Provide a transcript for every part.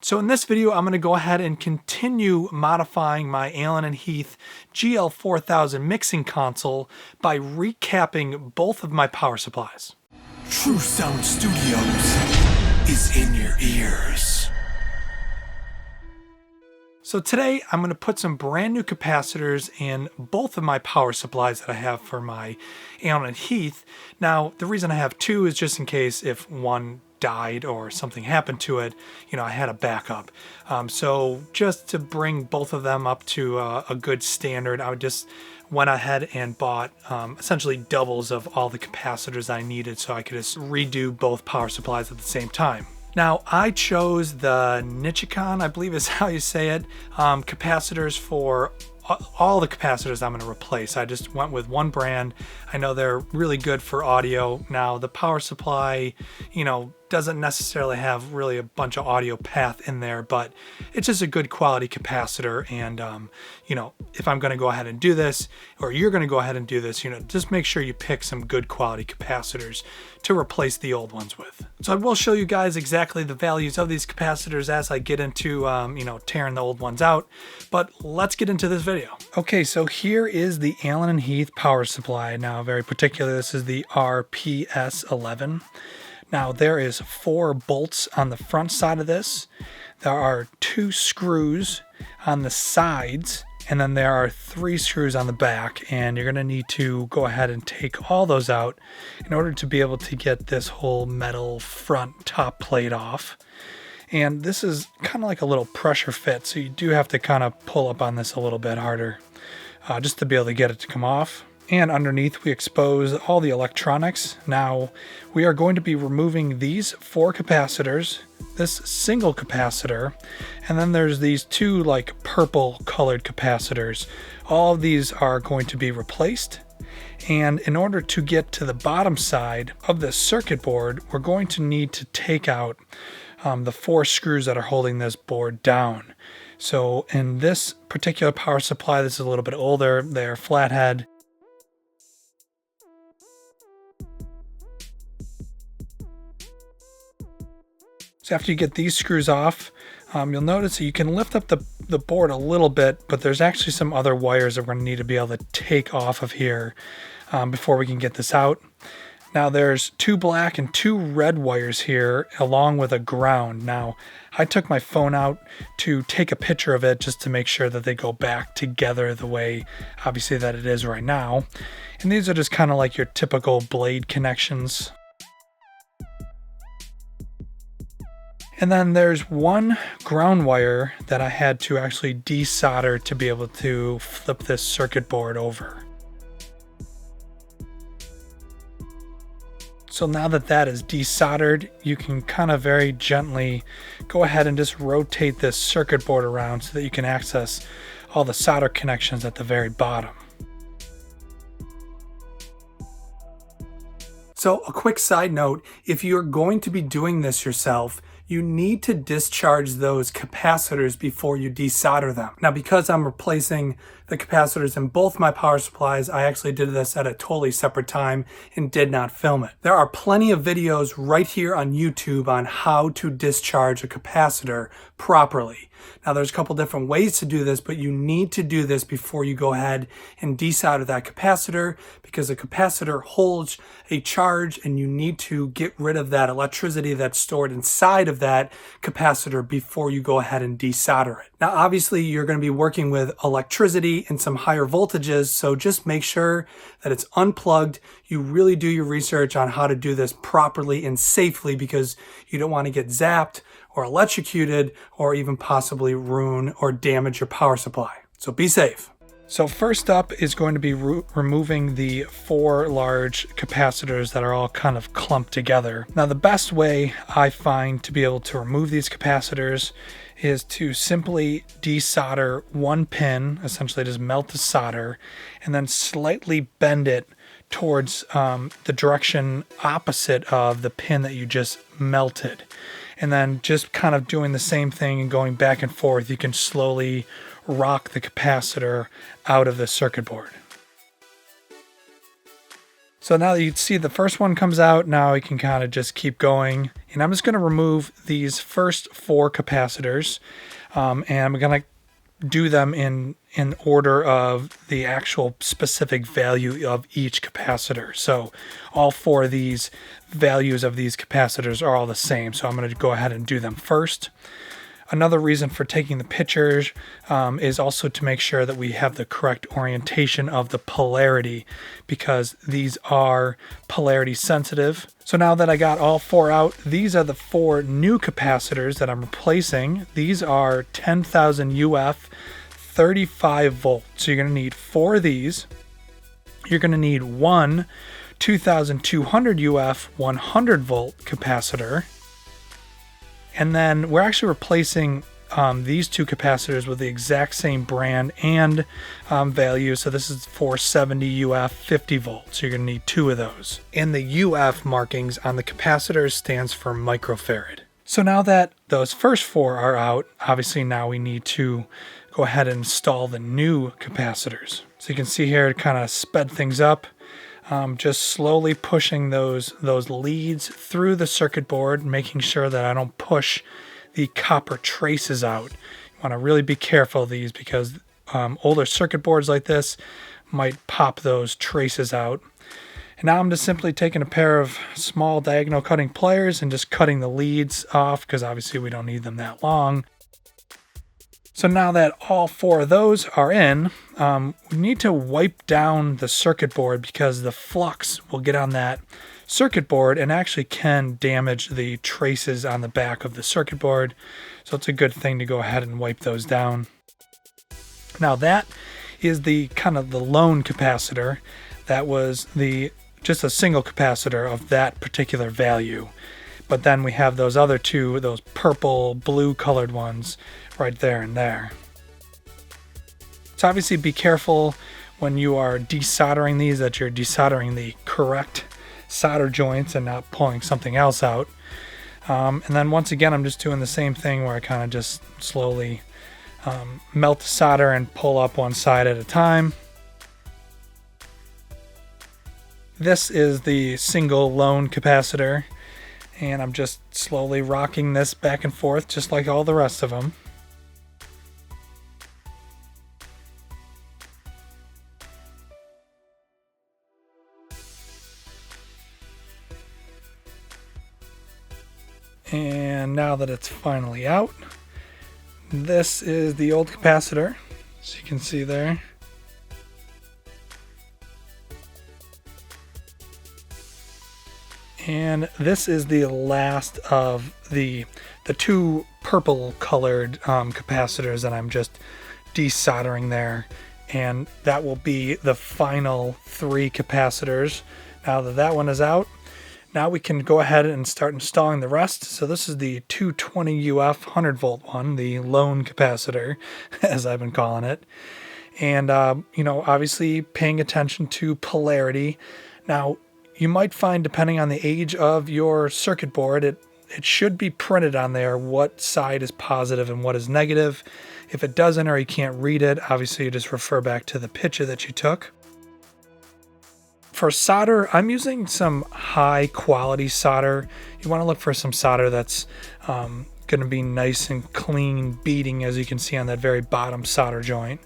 So in this video, I'm going to go ahead and continue modifying my Allen Heath GL4000 mixing console by recapping both of my power supplies. True Sound Studios is in your ears. So today I'm going to put some brand new capacitors in both of my power supplies that I have for my Allen Heath. Now the reason I have two is just in case if one died or something happened to it, I had a backup. So just to bring both of them up to a good standard, I just went ahead and bought essentially doubles of all the capacitors I needed so I could just redo both power supplies at the same time. Now I chose the Nichicon, I believe is how you say it, capacitors for all the capacitors I'm going to replace. I just went with one brand. I know they're really good for audio. Now the power supply, doesn't necessarily have really a bunch of audio path in there, but it's just a good quality capacitor. And, if I'm going to go ahead and do this, or you're going to go ahead and do this, just make sure you pick some good quality capacitors to replace the old ones with. So I will show you guys exactly the values of these capacitors as I get into, tearing the old ones out, but let's get into this video. Okay, so here is the Allen Heath power supply. Now, very particular, this is the RPS11. Now there is 4 bolts on the front side of this. There are 2 screws on the sides, and then there are 3 screws on the back, and you're going to need to go ahead and take all those out in order to be able to get this whole metal front top plate off. And this is kind of like a little pressure fit, so you do have to kind of pull up on this a little bit harder just to be able to get it to come off. And underneath we expose all the electronics. Now we are going to be removing these 4 capacitors, this single capacitor, and then there's these 2 like purple colored capacitors. All of these are going to be replaced. And in order to get to the bottom side of this circuit board, we're going to need to take out the 4 screws that are holding this board down. So in this particular power supply, this is a little bit older, they're flathead. So after you get these screws off, you'll notice that you can lift up the board a little bit, but there's actually some other wires that we're going to need to be able to take off of here before we can get this out. Now there's 2 black and 2 red wires here along with a ground. Now I took my phone out to take a picture of it just to make sure that they go back together the way obviously that it is right now. And these are just kind of like your typical blade connections. And then there's 1 ground wire that I had to actually desolder to be able to flip this circuit board over. So now that that is desoldered, you can kind of very gently go ahead and just rotate this circuit board around so that you can access all the solder connections at the very bottom. So a quick side note, if you're going to be doing this yourself, you need to discharge those capacitors before you desolder them. Now, because I'm replacing the capacitors in both my power supplies, I actually did this at a totally separate time and did not film it. There are plenty of videos right here on YouTube on how to discharge a capacitor properly. Now, there's a couple different ways to do this, but you need to do this before you go ahead and desolder that capacitor, because a capacitor holds a charge and you need to get rid of that electricity that's stored inside of that capacitor before you go ahead and desolder it. Now, obviously, you're going to be working with electricity and some higher voltages, so just make sure that it's unplugged. You really do your research on how to do this properly and safely, because you don't want to get zapped or electrocuted or even possibly ruin or damage your power supply. So be safe. So first up is going to be removing the 4 large capacitors that are all kind of clumped together. Now the best way I find to be able to remove these capacitors is to simply desolder 1 pin, essentially just melt the solder, and then slightly bend it towards the direction opposite of the pin that you just melted. And then just kind of doing the same thing and going back and forth, you can slowly rock the capacitor out of the circuit board. So now that you see the first one comes out, now we can kind of just keep going. And I'm just going to remove these first 4 capacitors. And I'm going to do them in order of the actual specific value of each capacitor. So all 4 of these values of these capacitors are all the same. So I'm going to go ahead and do them first. Another reason for taking the pictures is also to make sure that we have the correct orientation of the polarity, because these are polarity sensitive. So now that I got all 4 out, these are the 4 new capacitors that I'm replacing. These are 10,000 UF, 35 volts. So you're going to need 4 of these. You're going to need one 2,200 UF 100 volt capacitor. And then we're actually replacing these 2 capacitors with the exact same brand and value. So this is 470 UF 50 volts. So you're going to need 2 of those. And the UF markings on the capacitors stands for microfarad. So now that those first 4 are out, obviously now we need to go ahead and install the new capacitors. So you can see here it kind of sped things up. Just slowly pushing those leads through the circuit board, making sure that I don't push the copper traces out. You want to really be careful of these, because older circuit boards like this might pop those traces out. And now I'm just simply taking a pair of small diagonal cutting pliers and just cutting the leads off, because obviously we don't need them that long. So now that all 4 of those are in, we need to wipe down the circuit board, because the flux will get on that circuit board and actually can damage the traces on the back of the circuit board. So it's a good thing to go ahead and wipe those down. Now that is the kind of the lone capacitor. That was just a single capacitor of that particular value. But then we have those other 2, those purple, blue colored ones right there and there. So obviously be careful when you are desoldering these, that you're desoldering the correct solder joints and not pulling something else out. And then once again, I'm just doing the same thing where I kind of just slowly melt the solder and pull up one side at a time. This is the single lone capacitor, and I'm just slowly rocking this back and forth just like all the rest of them. And now that it's finally out, this is the old capacitor, so you can see there. And this is the last of the 2 purple colored capacitors that I'm just desoldering there. And that will be the final 3 capacitors. Now that one is out, now we can go ahead and start installing the rest. So this is the 220 UF 100 volt one, the lone capacitor, as I've been calling it. And, obviously paying attention to polarity. Now, you might find, depending on the age of your circuit board, it should be printed on there what side is positive and what is negative. If it doesn't, or you can't read it, obviously you just refer back to the picture that you took. For solder, I'm using some high quality solder. You want to look for some solder that's going to be nice and clean beading, as you can see on that very bottom solder joint.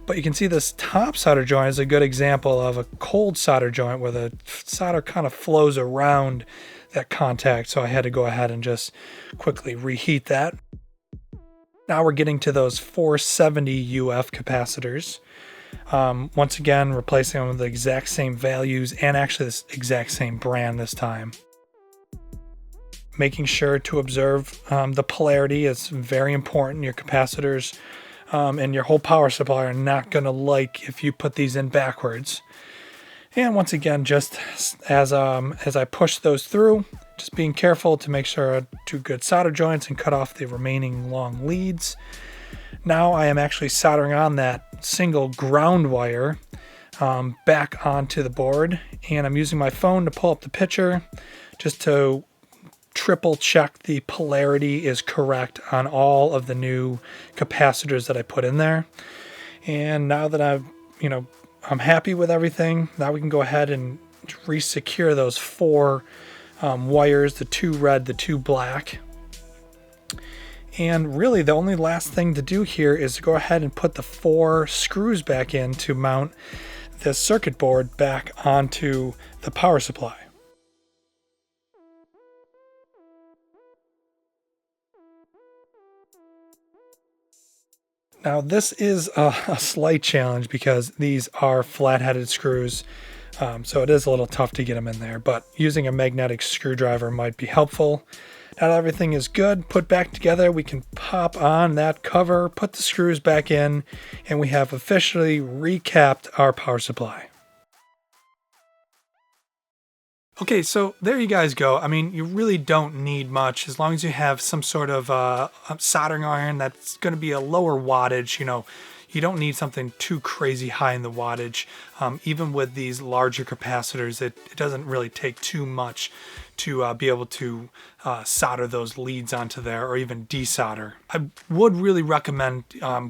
But you can see this top solder joint is a good example of a cold solder joint where the solder kind of flows around that contact. So I had to go ahead and just quickly reheat that. Now we're getting to those 470 UF capacitors. Once again, replacing them with the exact same values and actually this exact same brand this time. Making sure to observe the polarity is very important. Your capacitors and your whole power supply are not going to like if you put these in backwards. And once again, just as I push those through, just being careful to make sure I do good solder joints and cut off the remaining long leads. Now I am actually soldering on that single ground wire back onto the board, and I'm using my phone to pull up the picture just to triple check the polarity is correct on all of the new capacitors that I put in there. And now that I'm happy with everything, now we can go ahead and re-secure those 4 wires, the 2 red, the 2 black. And really the only last thing to do here is to go ahead and put the 4 screws back in to mount this circuit board back onto the power supply. Now this is a slight challenge because these are flat-headed screws, so it is a little tough to get them in there, but using a magnetic screwdriver might be helpful. Now that everything is good, put back together, we can pop on that cover, put the screws back in, and we have officially recapped our power supply. Okay, so there you guys go. I mean, you really don't need much as long as you have some sort of soldering iron that's going to be a lower wattage. You know, you don't need something too crazy high in the wattage. Even with these larger capacitors, it doesn't really take too much to be able to solder those leads onto there, or even desolder. I would really recommend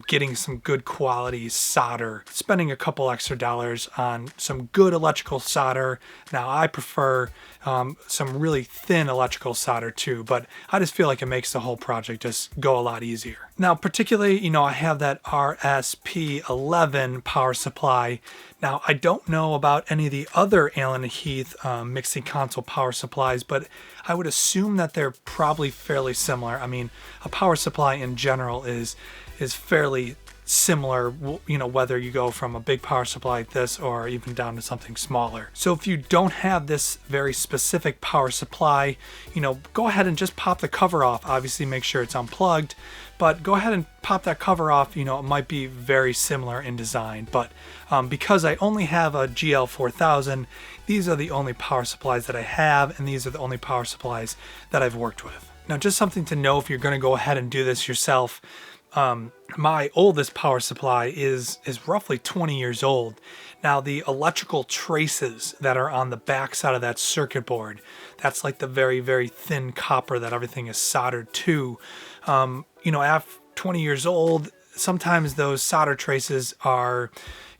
getting some good quality solder, spending a couple extra dollars on some good electrical solder. Now I prefer some really thin electrical solder too, but I just feel like it makes the whole project just go a lot easier. Now particularly, you know, I have that RSP11 power supply. Now I don't know about any of the other Allen Heath mixing console power supplies, but I would assume that they're probably fairly similar. I mean, a power supply in general is fairly similar, you know, whether you go from a big power supply like this or even down to something smaller. So if you don't have this very specific power supply, you know, go ahead and just pop the cover off. Obviously make sure it's unplugged, but go ahead and pop that cover off. You know, it might be very similar in design, but because I only have a GL4000, these are the only power supplies that I have, and these are the only power supplies that I've worked with. Now, just something to know if you're going to go ahead and do this yourself, my oldest power supply is roughly 20 years old. Now the electrical traces that are on the back side of that circuit board, that's like the very, very thin copper that everything is soldered to. You know, after 20 years old, sometimes those solder traces are,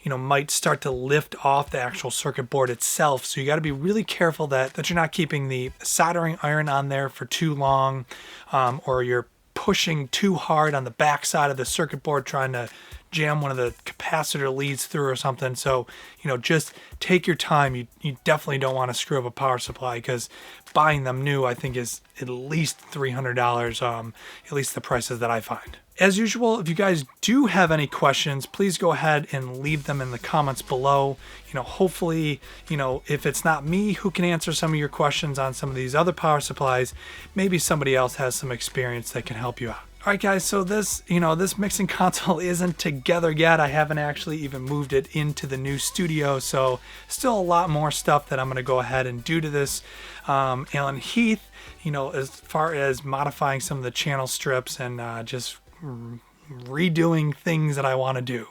you know, might start to lift off the actual circuit board itself. So you got to be really careful that you're not keeping the soldering iron on there for too long, or you're pushing too hard on the back side of the circuit board trying to jam one of the capacitor leads through or something. So, you know, just take your time. You definitely don't want to screw up a power supply, because buying them new, I think, is at least $300, at least the prices that I find. As usual, if you guys do have any questions, please go ahead and leave them in the comments below. You know, hopefully, you know, if it's not me who can answer some of your questions on some of these other power supplies, maybe somebody else has some experience that can help you out. All right, guys, so this, you know, this mixing console isn't together yet. I haven't actually even moved it into the new studio, so still a lot more stuff that I'm going to go ahead and do to this Allen Heath, you know, as far as modifying some of the channel strips and just redoing things that I want to do.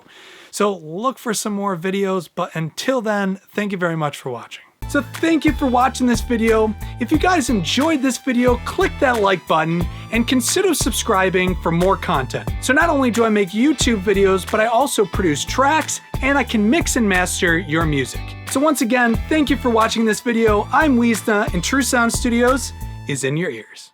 So look for some more videos, but until then, thank you very much for watching. So thank you for watching this video. If you guys enjoyed this video, click that like button and consider subscribing for more content. So not only do I make YouTube videos, but I also produce tracks and I can mix and master your music. So once again, thank you for watching this video. I'm Weezna, and True Sound Studios is in your ears.